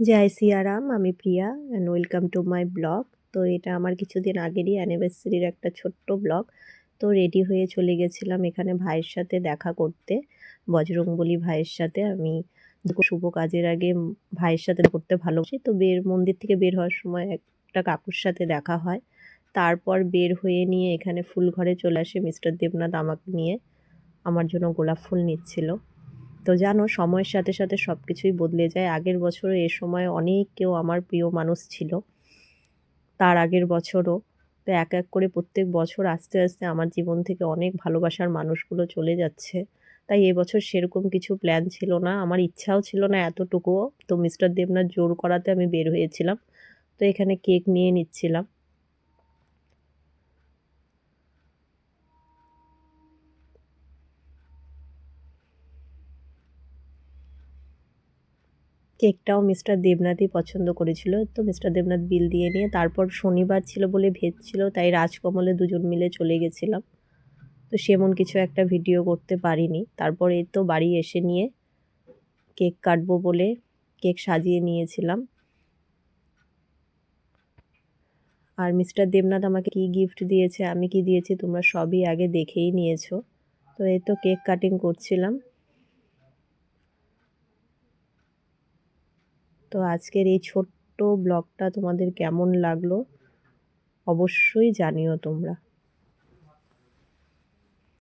জয় সিয়ারাম, আমি Priya and welcome to my blog. তো এটা আমার কিছুদিন আগেরই অ্যানিভার্সারির একটা ছোট্ট ব্লগ। তো রেডি হয়ে চলে গেছিলাম এখানে ভাইয়ের সাথে দেখা করতে, বজরংবলী ভাইয়ের সাথে। আমি শুভ কাজের আগে ভাইয়ের সাথে করতে ভালোবাসি। তো মন্দির থেকে বের হওয়ার সময় একটা কাকুর সাথে দেখা হয়। তারপর বের হয়ে নিয়ে এখানে ফুল ঘরে চলে আসে মিস্টার দেবনাথ আমাকে নিয়ে আমার জন্য গোলাপ ফুল নিচ্ছিল। তো জানো, সময়ের সাথে সাথে সব কিছুই বদলে যায়। আগের বছরও এ সময় অনেক কেউ আমার প্রিয় মানুষ ছিল, তার আগের বছরও। তো এক এক করে প্রত্যেক বছর আস্তে আস্তে আমার জীবন থেকে অনেক ভালোবাসার মানুষগুলো চলে যাচ্ছে। তাই এবছর সেরকম কিছু প্ল্যান ছিল না, আমার ইচ্ছাও ছিল না এতটুকুও। তো মিস্টার দেবনাথ জোর করাতে আমি বের হয়েছিলাম। তো এখানে কেক নিয়ে নিচ্ছিলাম। কেকটাও মিস্টার দেবনাথই পছন্দ করেছিল। তো মিস্টার দেবনাথ বিল দিয়ে নিয়ে তারপর শনিবার ছিল বলে ভেজ ছিল, তাই রাজকমলে দুজন মিলে চলে গেছিলাম। তো সেমন কিছু একটা ভিডিও করতে পারিনি। তারপর এই তো বাড়ি এসে নিয়ে কেক কাটবো বলে কেক সাজিয়ে নিয়েছিলাম। আর মিস্টার দেবনাথ আমাকে কি গিফট দিয়েছে, আমি কি দিয়েছি, তোমরা সবই আগে দেখেই নিয়েছো। তো এই তো কেক কাটিং করছিলাম। তো আজকের এই ছোট্ট ব্লগটা তোমাদের কেমন লাগলো অবশ্যই জানিও তোমরা।